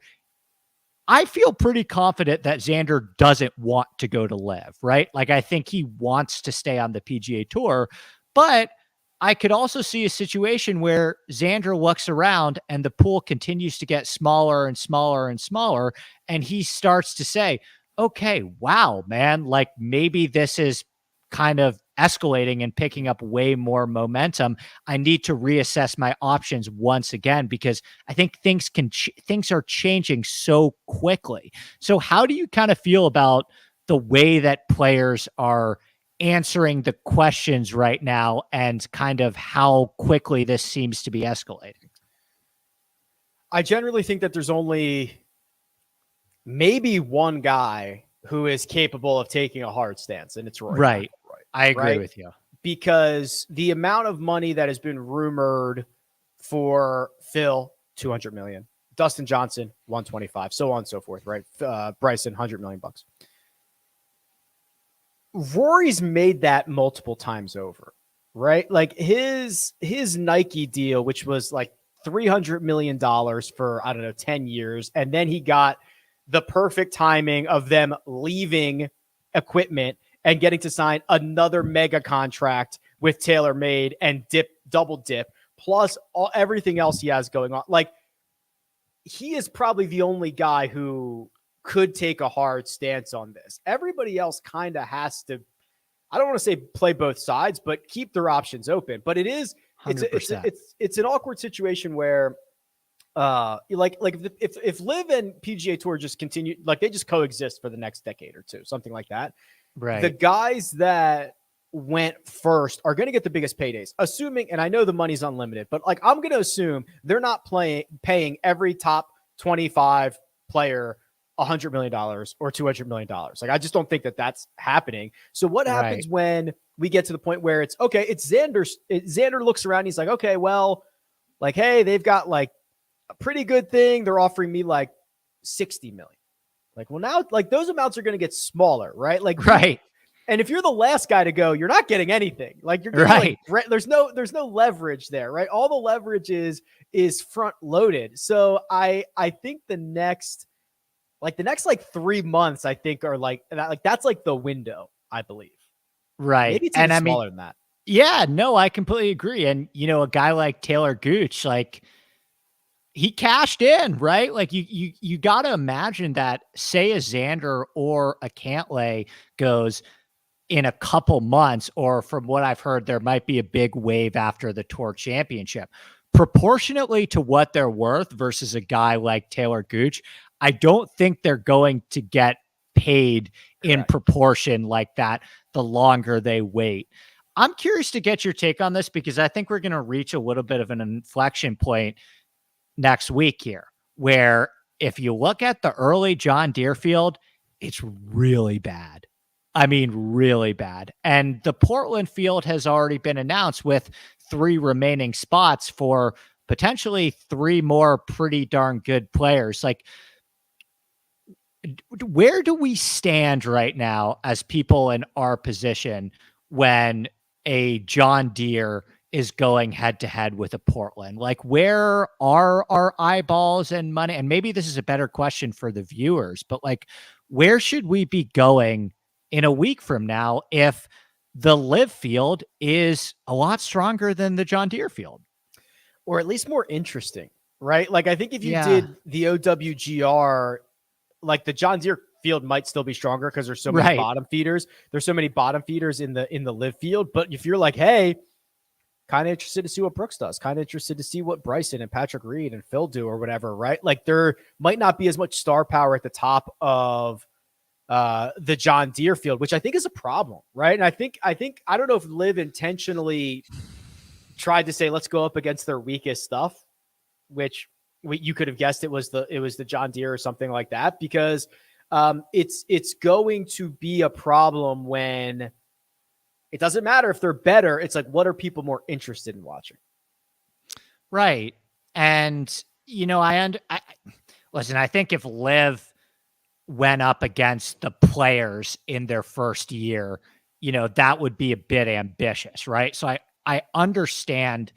I feel pretty confident that Xander doesn't want to go to Liv, right? Like, I think he wants to stay on the PGA Tour, but I could also see a situation where Xander looks around and the pool continues to get smaller and smaller and smaller, and he starts to say, okay, wow, man, like maybe this is kind of escalating and picking up way more momentum. I need to reassess my options once again, because I think things are changing so quickly. So how do you kind of feel about the way that players are answering the questions right now and kind of how quickly this seems to be escalating? I generally think that there's only maybe one guy who is capable of taking a hard stance, and it's Rory. Right. McIlroy, I agree with you. Because the amount of money that has been rumored for Phil, 200 million, Dustin Johnson, 125, so on and so forth, right? Bryson, 100 million bucks. Rory's made that multiple times over, right? Like his Nike deal, which was like $300 million for, I don't know, 10 years. And then he got the perfect timing of them leaving equipment and getting to sign another mega contract with TaylorMade and double dip, plus everything else he has going on. Like, he is probably the only guy who could take a hard stance on this. Everybody else kind of has to, I don't want to say play both sides, but keep their options open. But it's an awkward situation where if Liv and PGA Tour just continue, like they just coexist for the next decade or two, something like that. Right. The guys that went first are going to get the biggest paydays, assuming, and I know the money's unlimited, but like I'm going to assume they're not paying every top 25 player $100 million or $200 million. Like, I just don't think that that's happening. So what happens when we get to the point where it's okay? It's Xander looks around. He's like, okay, well, like, hey, they've got like a pretty good thing. They're offering me like 60 million. Like, well, now like those amounts are going to get smaller, right? Like, right. And if you're the last guy to go, you're not getting anything. Like, you're getting like, there's no leverage there, right? All the leverage is front loaded. So I think the next 3 months, I think are like that. Like, that's like the window, I believe. Right. Maybe it's even smaller than that. Yeah, no, I completely agree. And, you know, a guy like Taylor Gooch, like, he cashed in, right? Like, you got to imagine that, say a Xander or a Cantlay goes in a couple months, or from what I've heard, there might be a big wave after the Tour Championship. Proportionately to what they're worth versus a guy like Taylor Gooch, I don't think they're going to get paid in proportion like that the longer they wait. I'm curious to get your take on this, because I think we're going to reach a little bit of an inflection point next week here, where if you look at the early John Deere field, it's really bad. I mean, really bad. And the Portland field has already been announced with 3 remaining spots for potentially 3 more pretty darn good players. Like, where do we stand right now as people in our position when a John Deere is going head to head with a Portland? Like, where are our eyeballs and money? And maybe this is a better question for the viewers, but like, where should we be going in a week from now if the Live field is a lot stronger than the John Deere field. Or at least more interesting, right? Like, I think if you Yeah. did the OWGR, like the John Deere field might still be stronger because there's so many Right. bottom feeders. There's so many bottom feeders in the Live field. But if you're like, hey, kind of interested to see what Brooks does, kind of interested to see what Bryson and Patrick Reed and Phil do or whatever, right? Like, there might not be as much star power at the top of the John Deere field, which I think is a problem, right? And I think I don't know if Live intentionally tried to say, let's go up against their weakest stuff, which you could have guessed it was the John Deere or something like that, because it's going to be a problem when it doesn't matter if they're better. It's like, what are people more interested in watching? Right. And, listen, I think if Liv went up against the players in their first year, that would be a bit ambitious, right? So I understand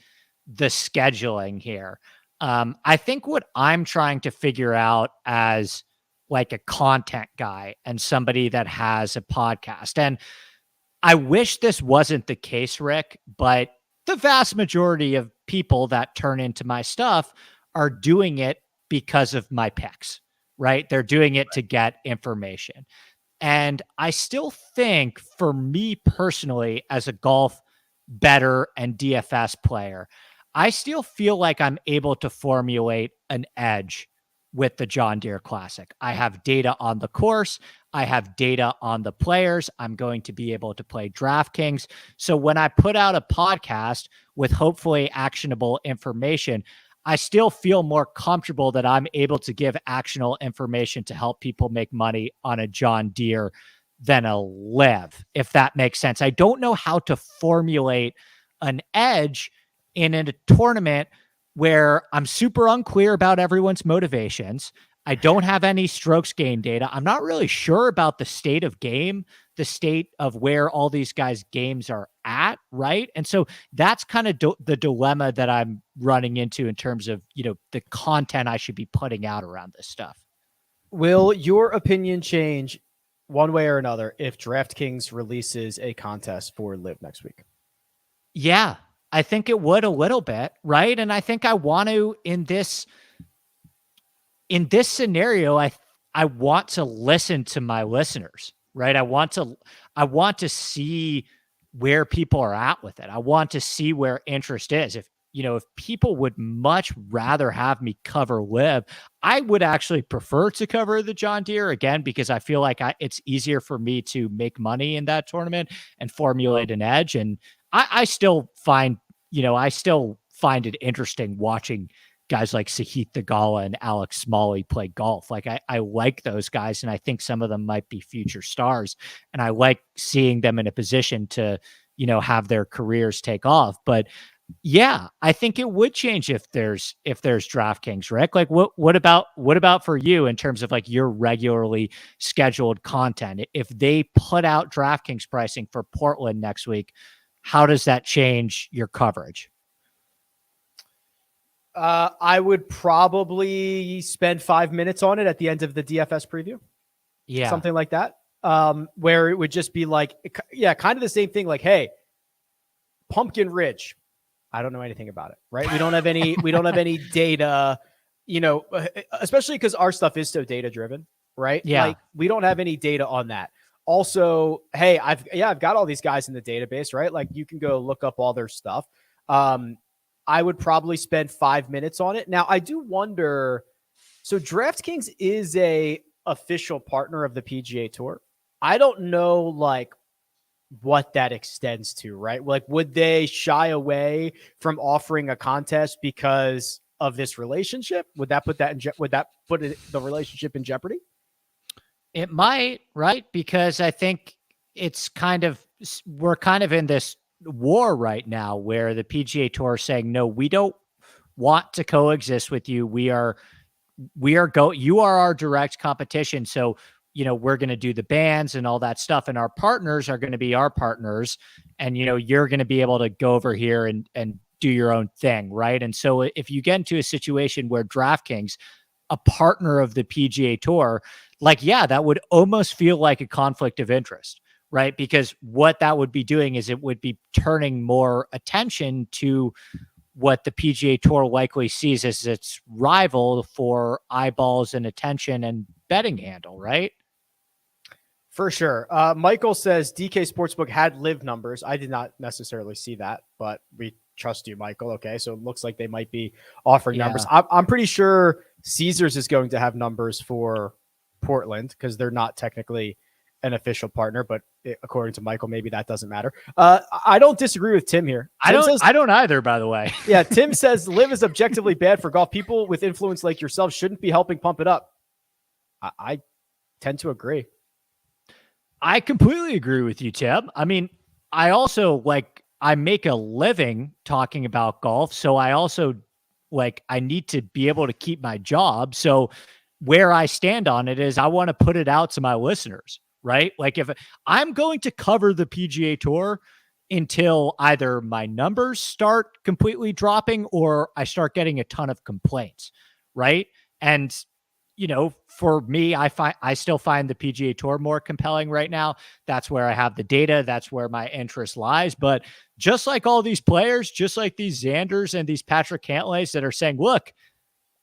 the scheduling here. I think what I'm trying to figure out as like a content guy and somebody that has a podcast, and I wish this wasn't the case, Rick, but the vast majority of people that turn into my stuff are doing it because of my picks, right? They're doing it to get information. And I still think, for me personally, as a golf bettor and DFS player, I still feel like I'm able to formulate an edge with the John Deere Classic. I have data on the course. I have data on the players. I'm going to be able to play DraftKings. So when I put out a podcast with hopefully actionable information, I still feel more comfortable that I'm able to give actionable information to help people make money on a John Deere than a Liv, if that makes sense. I don't know how to formulate an edge in a tournament where I'm super unclear about everyone's motivations. I don't have any strokes gain data. I'm not really sure about the state of game, the state of where all these guys' games are at, right? And so that's kind of the dilemma that I'm running into in terms of, the content I should be putting out around this stuff. Will your opinion change one way or another if DraftKings releases a contest for Live next week? Yeah, I think it would a little bit, right? And I think I want to, in this scenario, I want to listen to my listeners, right? I want to see where people are at with it. I want to see where interest is. If people would much rather have me cover Liv, I would actually prefer to cover the John Deere, again, because I feel like it's easier for me to make money in that tournament and formulate an edge. And I still find it interesting watching guys like Sahith Theegala and Alex Smalley play golf. Like, I like those guys, and I think some of them might be future stars, and I like seeing them in a position to, have their careers take off. But yeah, I think it would change if there's DraftKings, Rick. Like, what about for you in terms of like your regularly scheduled content? If they put out DraftKings pricing for Portland next week, how does that change your coverage? I would probably spend 5 minutes on it at the end of the DFS preview. Yeah. Something like that. Where it would just be like, kind of the same thing. Like, hey, Pumpkin Ridge, I don't know anything about it, right? We don't have any data, especially because our stuff is so data driven, right? Yeah. Like, we don't have any data on that. Also, hey, I've got all these guys in the database, right? Like, you can go look up all their stuff. I would probably spend 5 minutes on it. Now, I do wonder, so DraftKings is a official partner of the PGA Tour. I don't know, like, what that extends to, right? Like, would they shy away from offering a contest because of this relationship? Would that put the relationship in jeopardy? It might, right? Because I think we're kind of in this war right now where the PGA Tour is saying, no, we don't want to coexist with you. You are our direct competition. So, we're going to do the bans and all that stuff, and our partners are going to be our partners. And, you're going to be able to go over here and do your own thing. Right. And so if you get into a situation where DraftKings, a partner of the PGA Tour, like, yeah, that would almost feel like a conflict of interest, right? Because what that would be doing is it would be turning more attention to what the PGA Tour likely sees as its rival for eyeballs and attention and betting handle, right? For sure. Michael says DK Sportsbook had live numbers. I did not necessarily see that, but we trust you, Michael. Okay, so it looks like they might be offering numbers. I'm pretty sure Caesars is going to have numbers for Portland because they're not technically an official partner, but according to Michael, maybe that doesn't matter. I don't disagree with Tim here. I don't either, by the way. Yeah, Tim says live is objectively bad for golf. People with influence like yourself shouldn't be helping pump it up. I tend to agree. I completely agree with you, Tim. I mean, I also I make a living talking about golf. So I also I need to be able to keep my job. So where I stand on it is I want to put it out to my listeners, right? Like if I'm going to cover the PGA Tour until either my numbers start completely dropping or I start getting a ton of complaints, right? And for me, I still find the PGA Tour more compelling right now. That's where I have the data. That's where my interest lies. But just like all these players, just like these Xanders and these Patrick Cantlays that are saying, look,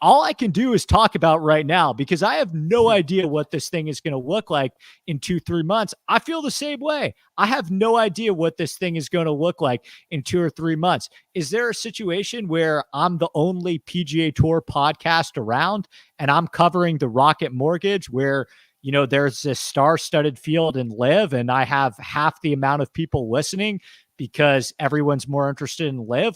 all I can do is talk about right now because I have no idea what this thing is going to look like in 2-3 months. I feel the same way. I have no idea what this thing is going to look like in 2 or 3 months. Is there a situation where I'm the only PGA Tour podcast around and I'm covering the Rocket Mortgage where, there's this star-studded field in live and I have half the amount of people listening because everyone's more interested in live?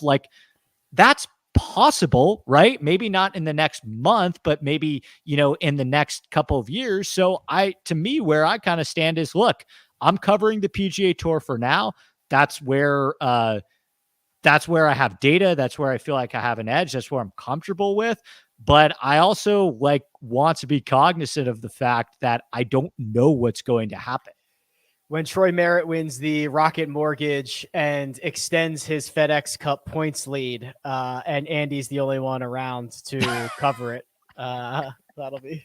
That's possible, right? Maybe not in the next month, but maybe, in the next couple of years. So to me, where I kind of stand is, look, I'm covering the PGA Tour for now. That's where I have data. That's where I feel like I have an edge. That's where I'm comfortable with. But I also want to be cognizant of the fact that I don't know what's going to happen. When Troy Merritt wins the Rocket Mortgage and extends his FedEx Cup points lead, and Andy's the only one around to cover it, that'll be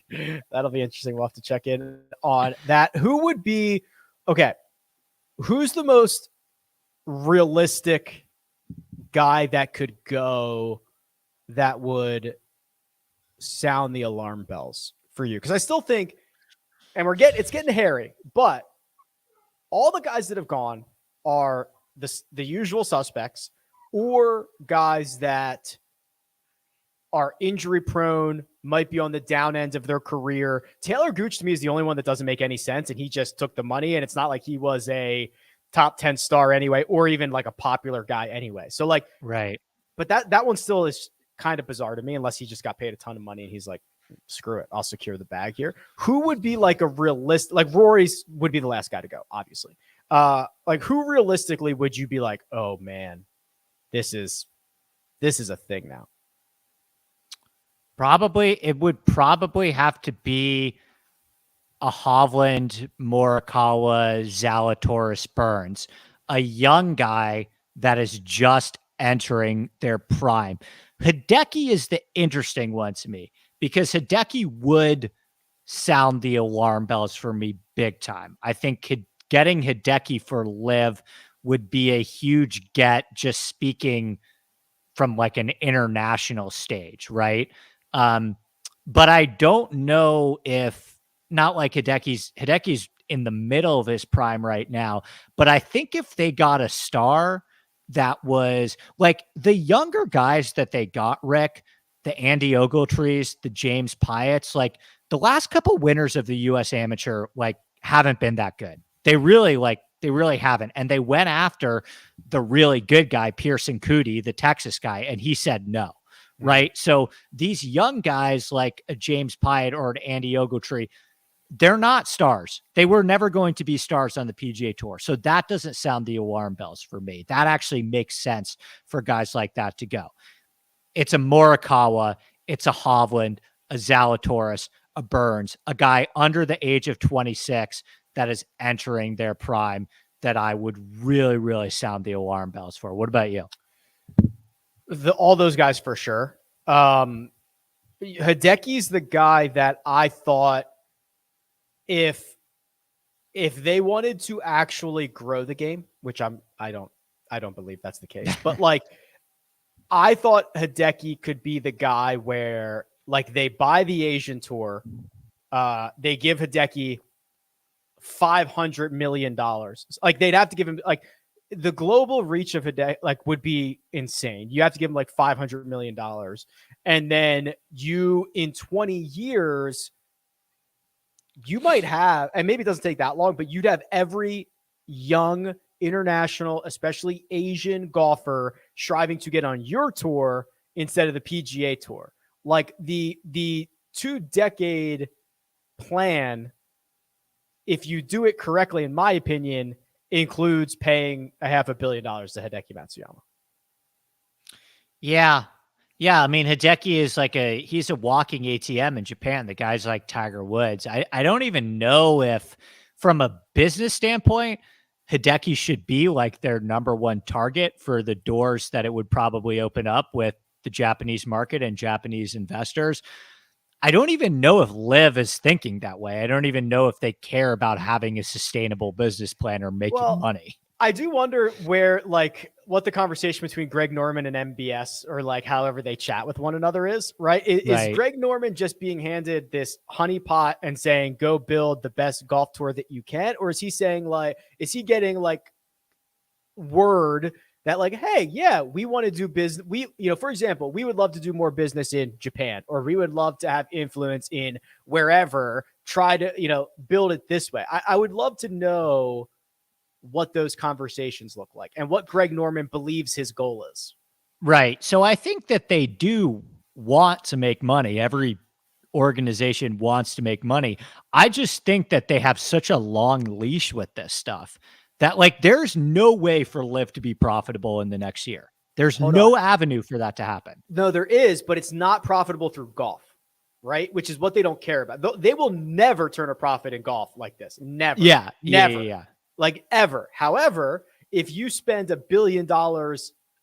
interesting. We'll have to check in on that. Who's the most realistic guy that could go that would sound the alarm bells for you? Because I still think, and it's getting hairy, but all the guys that have gone are the usual suspects or guys that are injury prone, might be on the down end of their career. Taylor Gooch to me is the only one that doesn't make any sense. And he just took the money and it's not like he was a top 10 star anyway, or even like a popular guy anyway. So right. But that one still is kind of bizarre to me unless he just got paid a ton of money and he's like, screw it, I'll secure the bag here. Who would be a realistic, Rory's would be the last guy to go, obviously. Who realistically would you be like, oh man, this is a thing now? It would probably have to be a Hovland, Morikawa, Zalatoris, Burns, a young guy that is just entering their prime. Hideki is the interesting one to me, because Hideki would sound the alarm bells for me big time. I think getting Hideki for live would be a huge get, just speaking from an international stage, right? But I don't know if, not like Hideki's in the middle of his prime right now, but I think if they got a star that was the younger guys that they got, Rick, the Andy Ogletrees, the James Pyatts, the last couple winners of the U.S. Amateur, haven't been that good. They really haven't. And they went after the really good guy, Pearson Coody, the Texas guy, and he said no. Right. So these young guys like a James Pyatt or an Andy Ogletree, they're not stars. They were never going to be stars on the PGA Tour. So that doesn't sound the alarm bells for me. That actually makes sense for guys like that to go. It's a Morikawa, it's a Hovland, a Zalatoris, a Burns, a guy under the age of 26 that is entering their prime that I would really, really sound the alarm bells for. What about you? All those guys for sure. Hideki's the guy that I thought if if they wanted to actually grow the game, which I don't believe that's the case, but like I thought Hideki could be the guy where like they buy the Asian tour, they give Hideki $500 million. Like they'd have to give him like the global reach of Hideki like would be insane. You have to give him like $500 million. And then you in 20 years, you might have, and maybe it doesn't take that long, but you'd have every young international, especially Asian golfer striving to get on your tour instead of the PGA tour. Like the 2-decade plan, if you do it correctly, in my opinion, includes paying $500 million to Hideki Matsuyama. Yeah. Yeah. I mean, Hideki is he's a walking ATM in Japan. The guy's like Tiger Woods. I don't even know if from a business standpoint, Hideki should be like their number one target for the doors that it would probably open up with the Japanese market and Japanese investors. I don't even know if Liv is thinking that way. I don't even know if they care about having a sustainable business plan or making money. I do wonder where, like, what the conversation between Greg Norman and MBS or like however they chat with one another is, right? Is Greg Norman just being handed this honeypot and saying, go build the best golf tour that you can? Or is he saying like, is he getting like word that like, hey, yeah, we want to do business. For example, we would love to do more business in Japan, or we would love to have influence in wherever, try to, build it this way. I would love to know what those conversations look like and what Greg Norman believes his goal is. Right. So I think that they do want to make money. Every organization wants to make money. I just think that they have such a long leash with this stuff that like, there's no way for Liv to be profitable in the next year. There's no avenue for that to happen. No, there is, but it's not profitable through golf, right? Which is what they don't care about. They will never turn a profit in golf like this. Never. Yeah. Never. Yeah. Like ever. However, if you spend $1 billion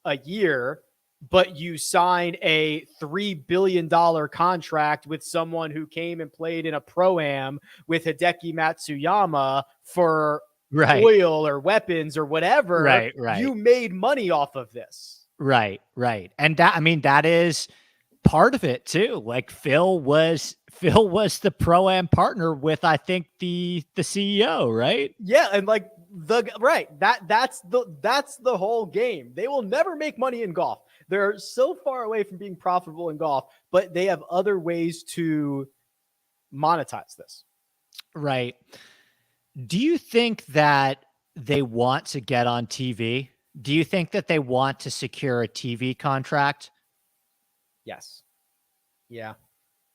a year, but you sign a $3 billion contract with someone who came and played in a pro-am with Hideki Matsuyama for oil or weapons or whatever, you made money off of this. Right. And that is part of it too. Like Phil was the pro-am partner with, I think, the CEO, right? Yeah, and like that's the whole game. They will never make money in golf. They're so far away from being profitable in golf, but they have other ways to monetize this. Right. Do you think that they want to get on TV? Do you think that they want to secure a TV contract? Yes. Yeah.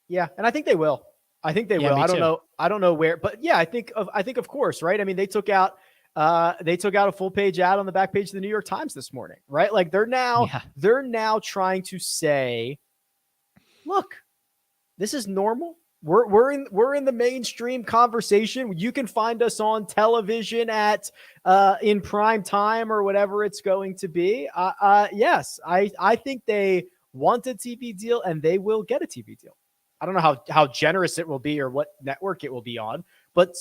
And I think they will. I think they will. I don't know where, but yeah, I think of course, right? I mean, they took out a full page ad on the back page of the New York Times this morning, right? Like they're now trying to say, look, this is normal. We're in the mainstream conversation. You can find us on television at in prime time or whatever it's going to be. Yes, I think they want a TV deal and they will get a TV deal. I don't know how generous it will be or what network it will be on, but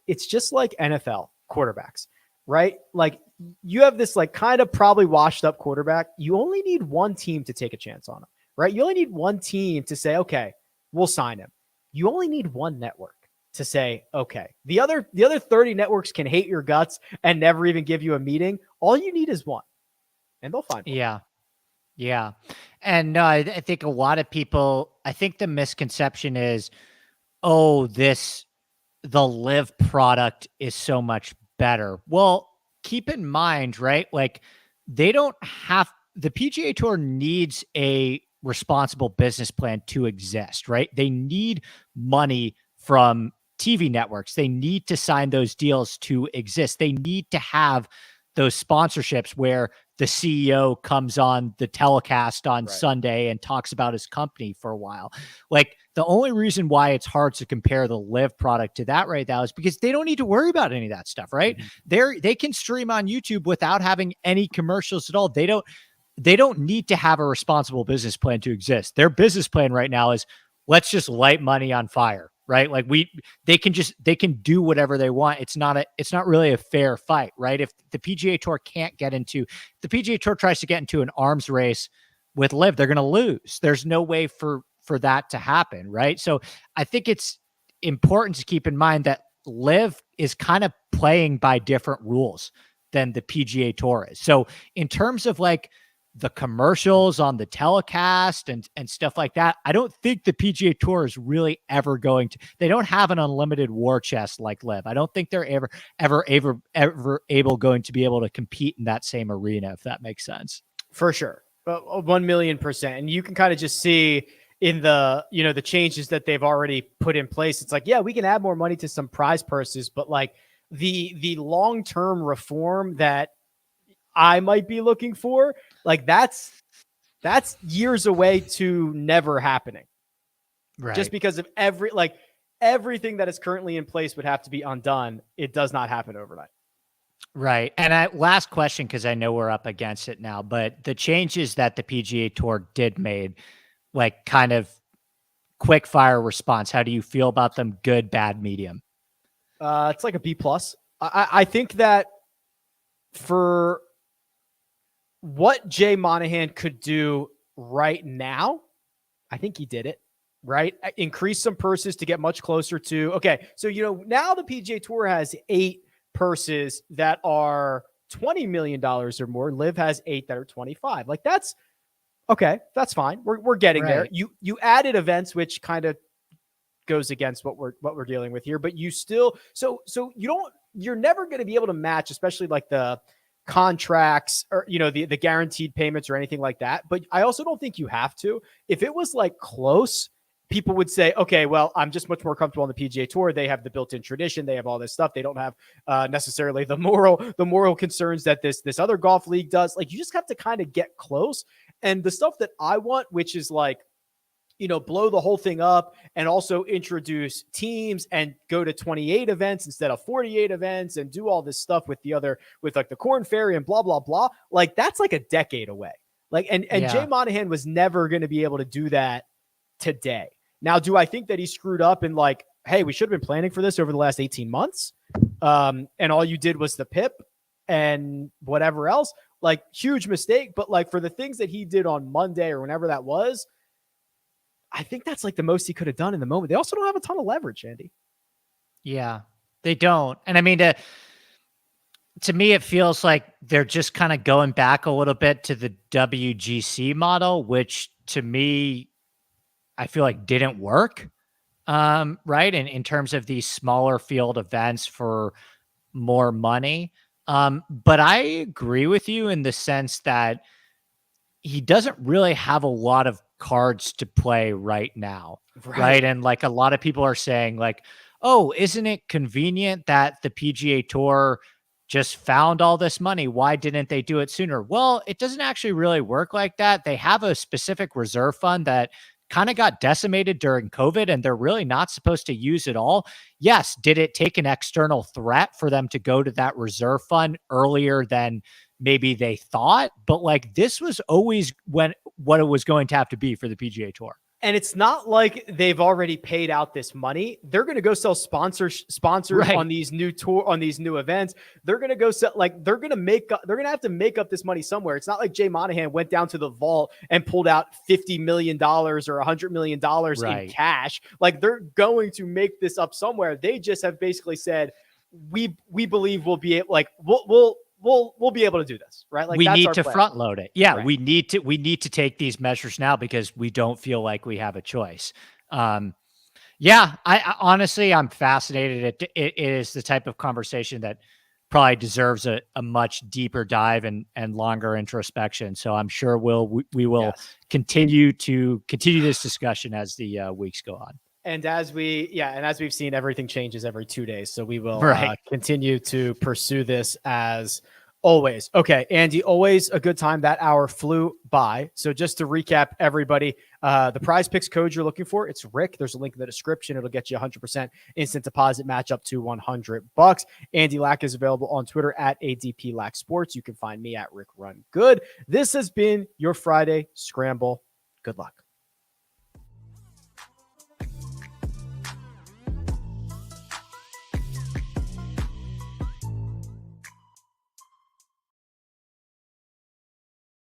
it's just like NFL quarterbacks, right? Like you have this like kind of probably washed up quarterback. You only need one team to take a chance on him, right? You only need one team to say, okay, we'll sign him. You only need one network to say, okay. The other 30 networks can hate your guts and never even give you a meeting. All you need is one, and they'll find one. Yeah. And no, I think a lot of people, I think the misconception is, the Live product is so much better. Well, keep in mind, right? Like the PGA Tour needs a responsible business plan to exist, right? They need money from TV networks. They need to sign those deals to exist. They need to have those sponsorships where the CEO comes on the telecast on Sunday and talks about his company for a while. Like the only reason why it's hard to compare the Live product to that right now is because they don't need to worry about any of that stuff, right? Mm-hmm. They can stream on YouTube without having any commercials at all. They don't need to have a responsible business plan to exist. Their business plan right now is let's just light money on fire. right? Like they can do whatever they want. It's not really a fair fight, right? If the PGA Tour the PGA Tour tries to get into an arms race with LIV, they're going to lose. There's no way for that to happen, right? So I think it's important to keep in mind that LIV is kind of playing by different rules than the PGA Tour is. So in terms of like the commercials on the telecast and stuff like that, I don't think the PGA Tour is really ever going to. They don't have an unlimited war chest like LIV. I don't think they're ever able going to be able to compete in that same arena, if that makes sense. For sure, 1,000,000%. And you can kind of just see in the the changes that they've already put in place. It's like, yeah, we can add more money to some prize purses, but like the long-term reform that I might be looking for, like that's years away to never happening. Right. Just because of everything that is currently in place would have to be undone. It does not happen overnight. Right. And last question, because I know we're up against it now, but the changes that the PGA Tour did made, like kind of quick fire response, how do you feel about them? Good, bad, medium? It's like a B+. I think that for what Jay Monahan could do right now, I think he did it, right? Increase some purses to get much closer to, okay, so, now the PGA Tour has 8 purses that are $20 million or more. LIV has 8 that are 25. Like that's, okay, that's fine. We're getting there. You added events, which kind of goes against what we're dealing with here, but you still, so you're never going to be able to match, especially like the contracts or the guaranteed payments or anything like that. But I also don't think you have to. If it was like close, people would say, okay, well, I'm just much more comfortable on the PGA Tour. They have the built-in tradition. They have all this stuff. They don't have necessarily the moral concerns that this other golf league does. Like, you just have to kind of get close. And the stuff that I want, which is like, blow the whole thing up and also introduce teams and go to 28 events instead of 48 events and do all this stuff with like the Corn Ferry and blah, blah, blah. Like, that's like a decade away. Like, and Jay Monahan was never going to be able to do that today. Now, do I think that he screwed up and like, hey, we should have been planning for this over the last 18 months? And all you did was the PIP and whatever else, like, huge mistake. But like, for the things that he did on Monday or whenever that was, I think that's like the most he could have done in the moment. They also don't have a ton of leverage, Andy. Yeah, they don't. And I mean, to me, it feels like they're just kind of going back a little bit to the WGC model, which to me, I feel like didn't work. Right. And in terms of these smaller field events for more money. But I agree with you in the sense that he doesn't really have a lot of cards to play right now. Right. And like a lot of people are saying like, oh, isn't it convenient that the PGA Tour just found all this money? Why didn't they do it sooner? Well, it doesn't actually really work like that. They have a specific reserve fund that kind of got decimated during COVID, and they're really not supposed to use it all. Yes. Did it take an external threat for them to go to that reserve fund earlier than maybe they thought? But like, this was always what it was going to have to be for the PGA Tour. And it's not like they've already paid out this money. They're going to go sell sponsors on these new events. They're going to go sell, like, they're going to have to make up this money somewhere. It's not like Jay Monahan went down to the vault and pulled out $50 million or $100 million in cash. Like, they're going to make this up somewhere. They just have basically said, we believe we'll be able, like, we'll be able to do this, right? Like, we need to front load it. Yeah, right. we need to take these measures now because we don't feel like we have a choice. Yeah, I honestly, I'm fascinated. It is the type of conversation that probably deserves a much deeper dive and longer introspection. So I'm sure we will continue this discussion as the weeks go on. And as we've seen, everything changes every 2 days. So we will continue to pursue this as always. Okay, Andy, always a good time. That hour flew by. So just to recap, everybody, the PrizePicks code you're looking for, it's Rick. There's a link in the description. It'll get you 100% instant deposit match up to $100. Andy Lack is available on Twitter at ADP Lack Sports. You can find me at RickRunGood. This has been your Friday Scramble. Good luck.